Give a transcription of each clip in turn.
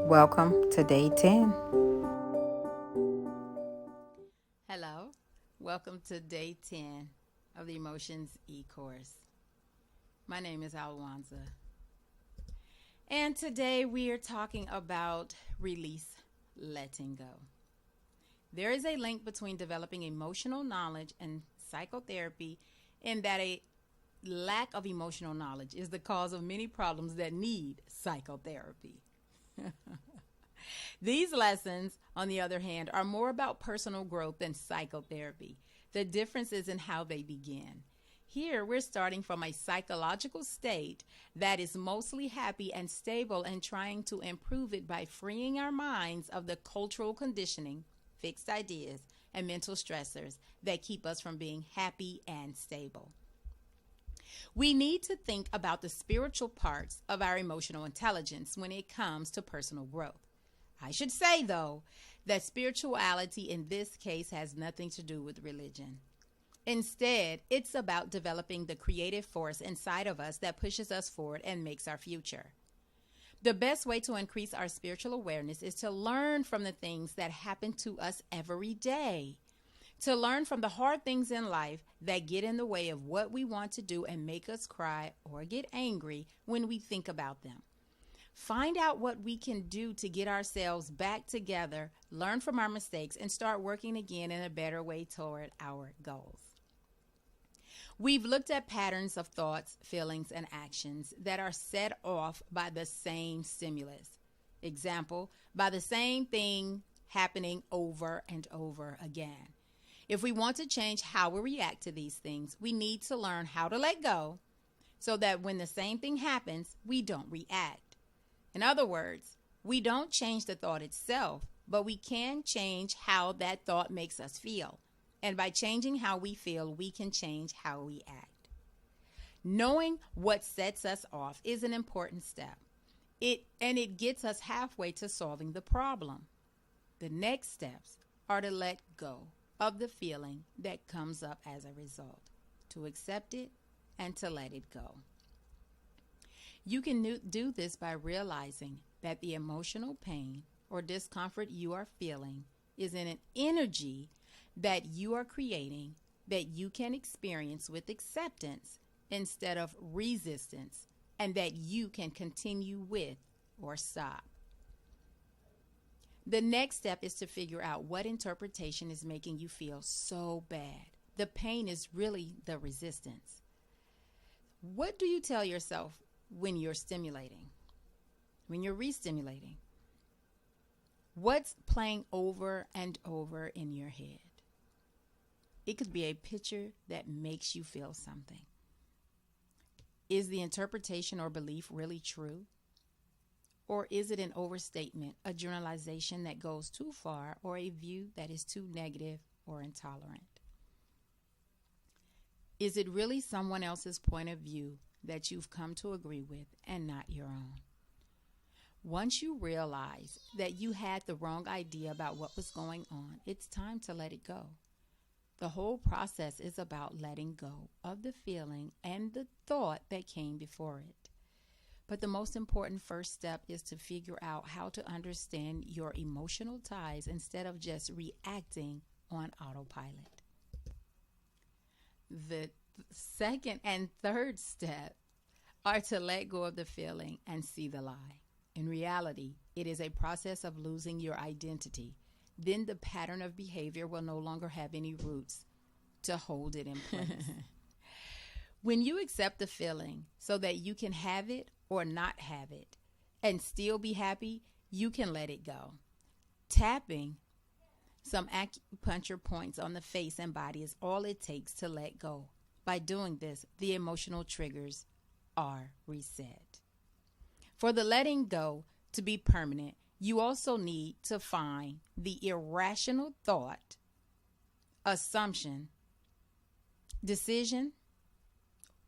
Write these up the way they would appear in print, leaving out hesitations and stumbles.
Welcome to day 10. Hello, welcome to day 10 of the Emotions eCOURSE. My name is Alwonza, and today we are talking about release, letting go. There is a link between developing emotional knowledge and psychotherapy, in that a lack of emotional knowledge is the cause of many problems that need psychotherapy. These lessons, on the other hand, are more about personal growth than psychotherapy. The difference is in how they begin. Here, we're starting from a psychological state that is mostly happy and stable and trying to improve it by freeing our minds of the cultural conditioning, fixed ideas, and mental stressors that keep us from being happy and stable. We need to think about the spiritual parts of our emotional intelligence when it comes to personal growth. I should say, though, that spirituality in this case has nothing to do with religion. Instead, it's about developing the creative force inside of us that pushes us forward and makes our future. The best way to increase our spiritual awareness is to learn from the things that happen to us every day. To learn from the hard things in life that get in the way of what we want to do and make us cry or get angry when we think about them. Find out what we can do to get ourselves back together, learn from our mistakes, and start working again in a better way toward our goals. We've looked at patterns of thoughts, feelings, and actions that are set off by the same stimulus. Example, by the same thing happening over and over again. If we want to change how we react to these things, we need to learn how to let go so that when the same thing happens, we don't react. In other words, we don't change the thought itself, but we can change how that thought makes us feel. And by changing how we feel, we can change how we act. Knowing what sets us off is an important step. It gets us halfway to solving the problem. The next steps are to let go of the feeling that comes up as a result, to accept it and to let it go. You can do this by realizing that the emotional pain or discomfort you are feeling is in an energy that you are creating that you can experience with acceptance instead of resistance, and that you can continue with or stop. The next step is to figure out what interpretation is making you feel so bad. The pain is really the resistance. What do you tell yourself when you're stimulating, when you're re-stimulating? What's playing over and over in your head? It could be a picture that makes you feel something. Is the interpretation or belief really true? Or is it an overstatement, a generalization that goes too far, or a view that is too negative or intolerant? Is it really someone else's point of view that you've come to agree with and not your own? Once you realize that you had the wrong idea about what was going on, it's time to let it go. The whole process is about letting go of the feeling and the thought that came before it. But the most important first step is to figure out how to understand your emotional ties instead of just reacting on autopilot. The second and third step are to let go of the feeling and see the lie. In reality, it is a process of losing your identity. Then the pattern of behavior will no longer have any roots to hold it in place. When you accept the feeling so that you can have it or not have it and still be happy, you can let it go. Tapping some acupuncture points on the face and body is all it takes to let go. By doing this, the emotional triggers are reset. For the letting go to be permanent, you also need to find the irrational thought, assumption, decision,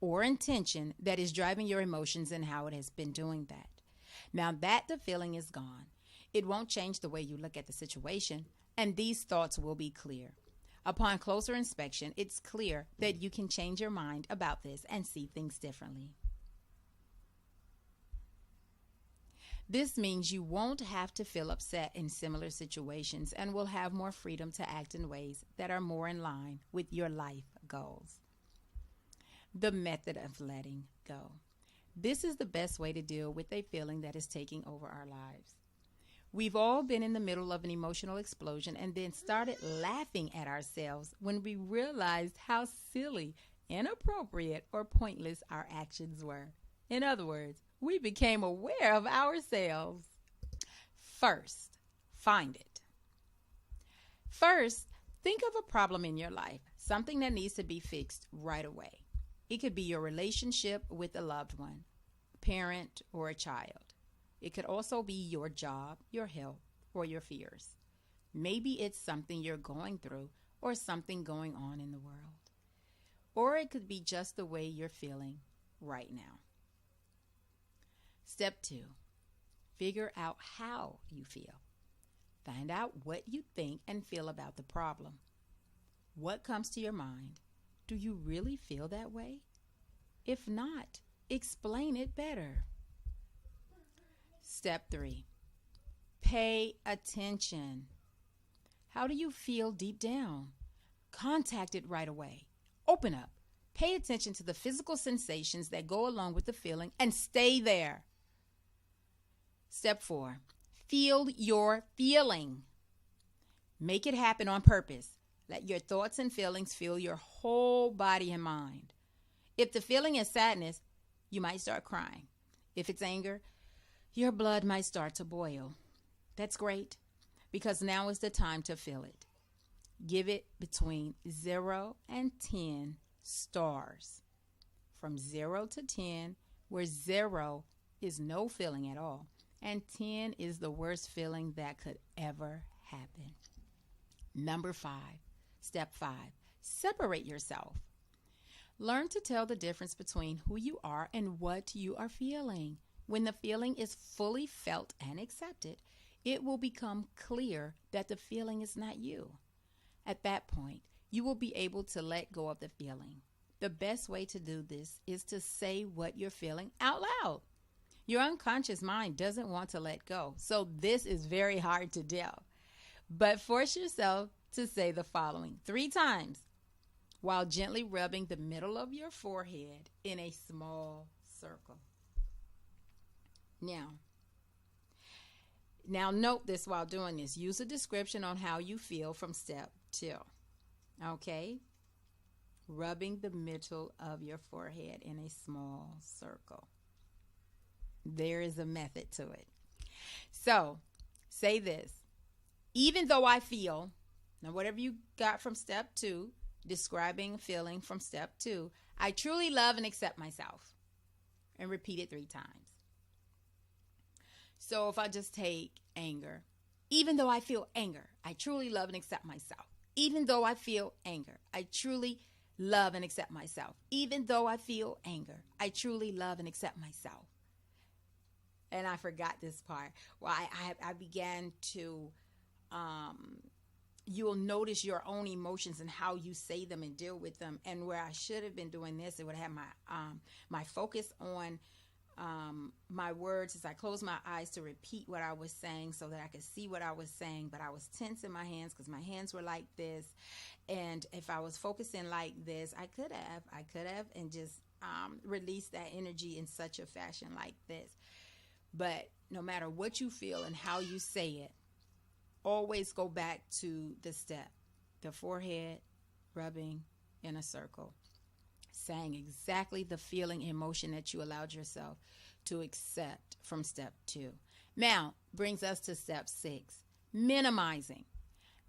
or intention that is driving your emotions and how it has been doing that. Now that the feeling is gone, it won't change the way you look at the situation, and these thoughts will be clear. Upon closer inspection, it's clear that you can change your mind about this and see things differently. This means you won't have to feel upset in similar situations and will have more freedom to act in ways that are more in line with your life goals. The method of letting go. This is the best way to deal with a feeling that is taking over our lives. We've all been in the middle of an emotional explosion and then started laughing at ourselves when we realized how silly, inappropriate, or pointless our actions were. In other words, we became aware of ourselves. First, find it. First, think of a problem in your life, something that needs to be fixed right away. It could be your relationship with a loved one, a parent, or a child. It could also be your job, your health, or your fears. Maybe it's something you're going through or something going on in the world. Or it could be just the way you're feeling right now. Step 2, figure out how you feel. Find out what you think and feel about the problem. What comes to your mind? Do you really feel that way? If not, explain it better. Step 3, pay attention. How do you feel deep down? Contact it right away. Open up. Pay attention to the physical sensations that go along with the feeling and stay there. Step 4, feel your feeling. Make it happen on purpose. Let your thoughts and feelings fill your whole body and mind. If the feeling is sadness, you might start crying. If it's anger, your blood might start to boil. That's great, because now is the time to feel it. Give it between 0 and 10 stars. From 0 to 10, where 0 is no feeling at all, and 10 is the worst feeling that could ever happen. Number 5, step 5, separate yourself. Learn to tell the difference between who you are and what you are feeling. When the feeling is fully felt and accepted, it will become clear that the feeling is not you. At that point, you will be able to let go of the feeling. The best way to do this is to say what you're feeling out loud. Your unconscious mind doesn't want to let go, so this is very hard to do. But force yourself to say the following 3 times while gently rubbing the middle of your forehead in a small circle. Now note this while doing this. Use a description on how you feel from step 2. Okay? Rubbing the middle of your forehead in a small circle. There is a method to it. So, say this. Even though I feel, now whatever you got from step 2, describing feeling from step 2, I truly love and accept myself. And repeat it 3 times. So if I just take anger, even though I feel anger, I truly love and accept myself. Even though I feel anger, I truly love and accept myself. Even though I feel anger, I truly love and accept myself. And I forgot this part. Well, I began to, you'll notice your own emotions and how you say them and deal with them. And where I should have been doing this, it would have my focus on my words as I closed my eyes to repeat what I was saying so that I could see what I was saying. But I was tense in my hands because my hands were like this. And if I was focusing like this, I could have and just released that energy in such a fashion like this. But no matter what you feel and how you say it, always go back to the step, the forehead rubbing in a circle, saying exactly the feeling, emotion that you allowed yourself to accept from step 2. Now, brings us to step 6, minimizing.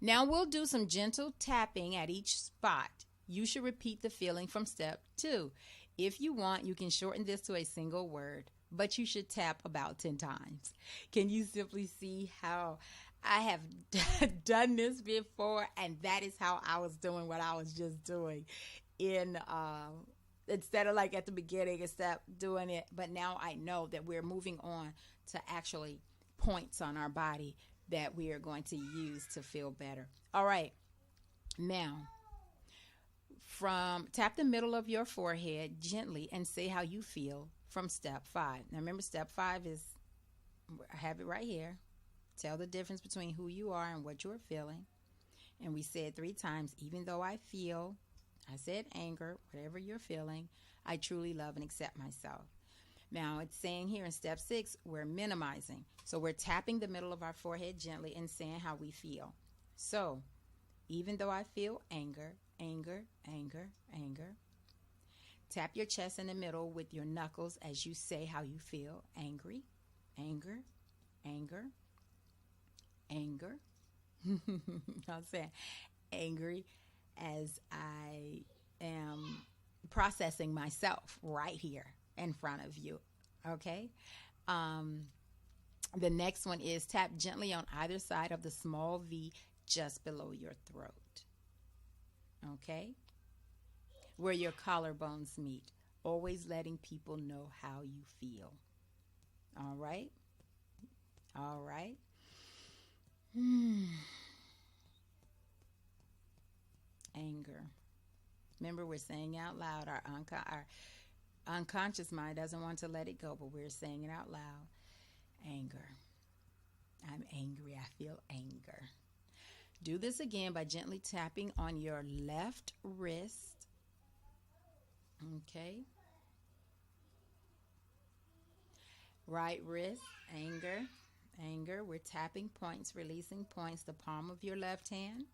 Now we'll do some gentle tapping at each spot. You should repeat the feeling from step 2. If you want, you can shorten this to a single word, but you should tap about 10 times. Can you simply see how I have done this before? And that is how I was doing what I was just doing in instead of like at the beginning, instead doing it. But now I know that we're moving on to actually points on our body that we are going to use to feel better. All right. Now, tap the middle of your forehead gently and say how you feel from step 5. Now remember, step 5 is I have it right here. Tell the difference between who you are and what you're feeling. And we said 3 times, even though I said anger, whatever you're feeling, I truly love and accept myself. Now it's saying here in step 6, we're minimizing. So we're tapping the middle of our forehead gently and saying how we feel. So even though I feel anger, anger, anger, anger, tap your chest in the middle with your knuckles as you say how you feel. Angry, anger, anger, anger. I'm saying angry as I am processing myself right here in front of you. Okay. The next one is tap gently on either side of the small V just below your throat. Okay. Where your collarbones meet. Always letting people know how you feel. All right. All right. Anger. Remember, we're saying out loud. Our unconscious mind doesn't want to let it go, but we're saying it out loud. Anger. I'm angry. I feel anger. Do this again by gently tapping on your left wrist. Okay. Right wrist. Anger. Anger. We're tapping points, releasing points. The palm of your left hand,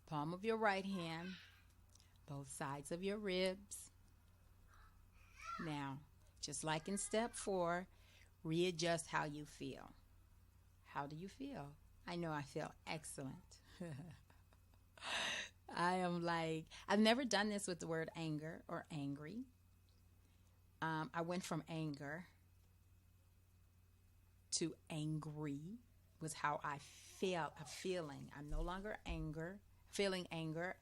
palm of your right hand, both sides of your ribs. Now, just like in step 4, readjust how you feel. How do you feel? I know I feel excellent. I've never done this with the word anger or angry. I went from anger to angry was how I felt, a feeling. I'm no longer feeling anger,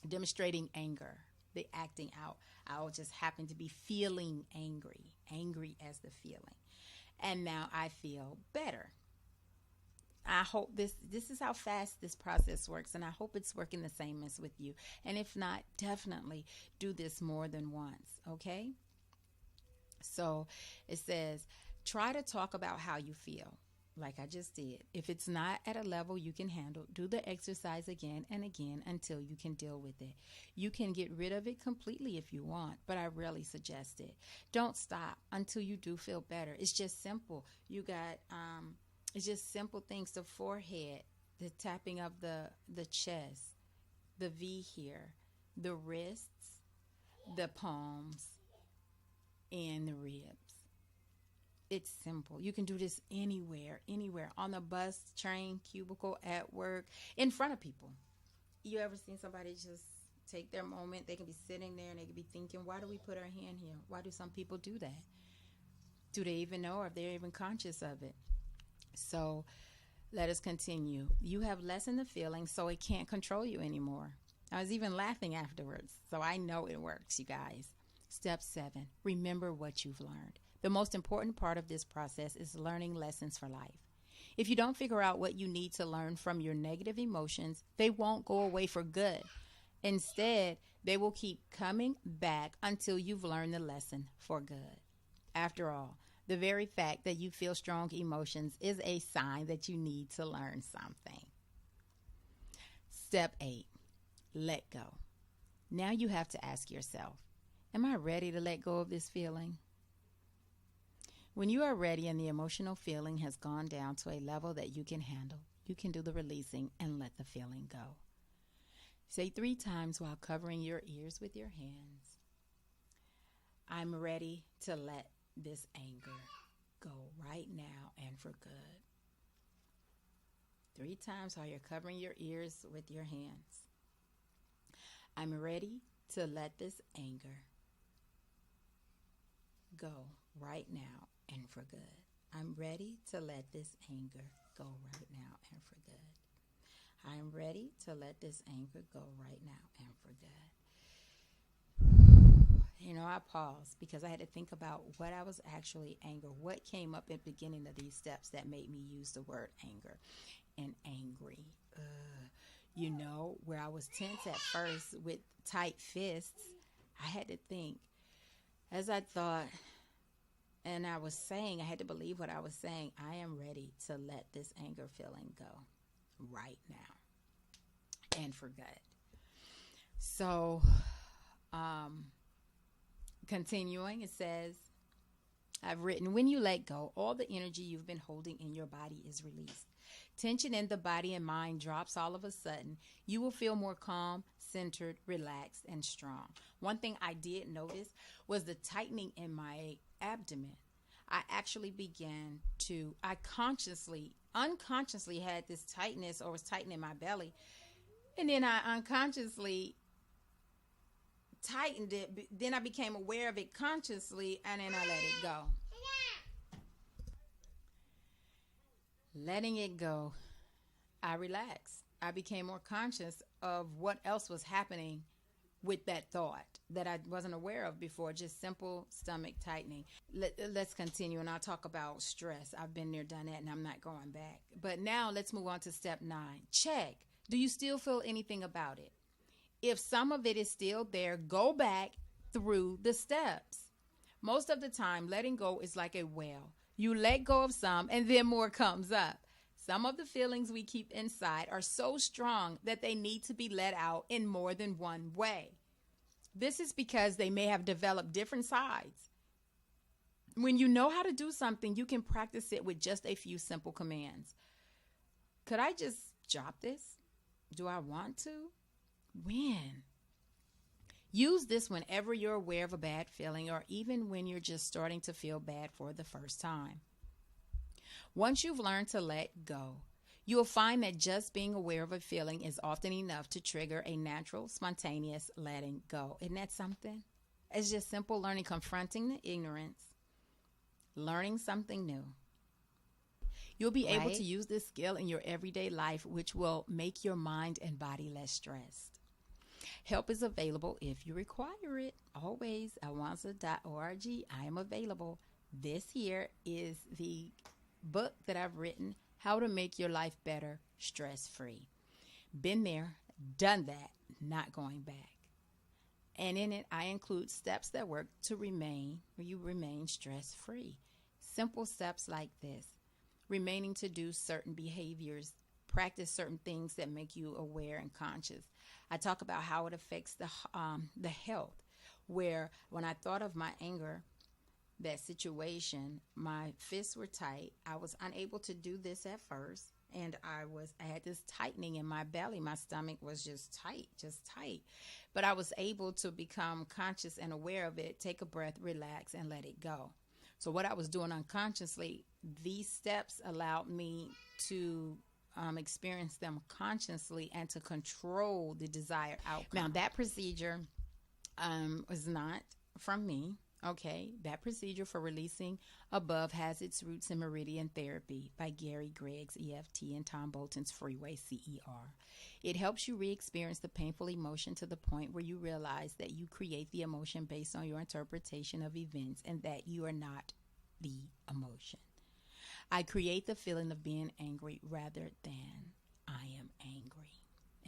demonstrating anger, the acting out. I'll just happen to be feeling angry as the feeling. And now I feel better. I hope this is how fast this process works, and I hope it's working the same as with you. And if not, definitely do this more than once, okay? So it says, try to talk about how you feel, like I just did. If it's not at a level you can handle, do the exercise again and again until you can deal with it. You can get rid of it completely if you want, but I rarely suggest it. Don't stop until you do feel better. It's just simple. You got, it's just simple things. The forehead, the tapping of the chest, the V here, the wrists, the palms, and the ribs. It's simple. You can do this anywhere, on the bus, train, cubicle, at work, in front of people. You ever seen somebody just take their moment? They can be sitting there and they can be thinking, why do we put our hand here? Why do some people do that? Do they even know, or if they're even conscious of it? So let us continue. You have lessened the feeling, so it can't control you anymore. I was even laughing afterwards, so I know it works, you guys. Step 7, remember what you've learned. The most important part of this process is learning lessons for life. If you don't figure out what you need to learn from your negative emotions, they won't go away for good. Instead, they will keep coming back until you've learned the lesson for good. After all, the very fact that you feel strong emotions is a sign that you need to learn something. Step 8, let go. Now you have to ask yourself, am I ready to let go of this feeling? When you are ready and the emotional feeling has gone down to a level that you can handle, you can do the releasing and let the feeling go. Say 3 times while covering your ears with your hands, I'm ready to let this anger go right now and for good. 3 times while you're covering your ears with your hands. I'm ready to let this anger go right now and for good. I'm ready to let this anger go right now and for good. I'm ready to let this anger go right now and for good. You know, I paused because I had to think about what I was actually angry. What came up at the beginning of these steps that made me use the word anger and angry. You know, where I was tense at first with tight fists, I had to think. As I thought, And I was saying, I had to believe what I was saying. I am ready to let this anger feeling go right now and for good. So, continuing, it says, I've written, when you let go, all the energy you've been holding in your body is released. Tension in the body and mind drops all of a sudden. You will feel more calm, centered, relaxed, and strong. One thing I did notice was the tightening in my abdomen. I actually began to, unconsciously had this tightness or was tightening my belly. And then I unconsciously tightened it. Then I became aware of it consciously, and then I let it go. Letting it go, I relaxed. I became more conscious of what else was happening with that thought that I wasn't aware of before, just simple stomach tightening. Let's continue, and I'll talk about stress. I've been there, done that, and I'm not going back. But now let's move on to step 9. Check. Do you still feel anything about it? If some of it is still there, go back through the steps. Most of the time, letting go is like a well. You let go of some, and then more comes up. Some of the feelings we keep inside are so strong that they need to be let out in more than one way. This is because they may have developed different sides. When you know how to do something, you can practice it with just a few simple commands. Could I just drop this? Do I want to? When? Use this whenever you're aware of a bad feeling or even when you're just starting to feel bad for the first time. Once you've learned to let go, you'll find that just being aware of a feeling is often enough to trigger a natural, spontaneous letting go. Isn't that something? It's just simple learning, confronting the ignorance, learning something new. You'll be able to use this skill in your everyday life, which will make your mind and body less stressed. Help is available if you require it. Always, Alwonza.org. I am available. This here is the book that I've written, How to Make Your Life Better, Stress-Free. Been there, done that, not going back. And in it, I include steps that work to remain stress-free. Simple steps like this. Remaining to do certain behaviors, practice certain things that make you aware and conscious. I talk about how it affects the health, where when I thought of my anger, that situation, my fists were tight. I was unable to do this at first, and I had this tightening in my belly. My stomach was just tight. But I was able to become conscious and aware of it, take a breath, relax, and let it go. So what I was doing unconsciously, these steps allowed me to experience them consciously and to control the desired outcome. Now, that procedure was not from me. Okay, that procedure for releasing above has its roots in Meridian Therapy by Gary Gregg's EFT and Tom Bolton's Freeway CER. It helps you re-experience the painful emotion to the point where you realize that you create the emotion based on your interpretation of events and that you are not the emotion. I create the feeling of being angry rather than I am angry.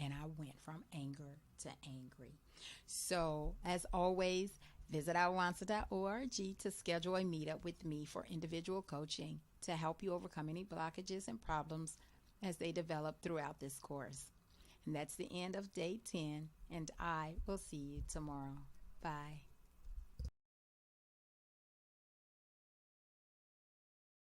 And I went from anger to angry. So, as always, visit Alwonza.org to schedule a meetup with me for individual coaching to help you overcome any blockages and problems as they develop throughout this course. And that's the end of day 10, and I will see you tomorrow. Bye.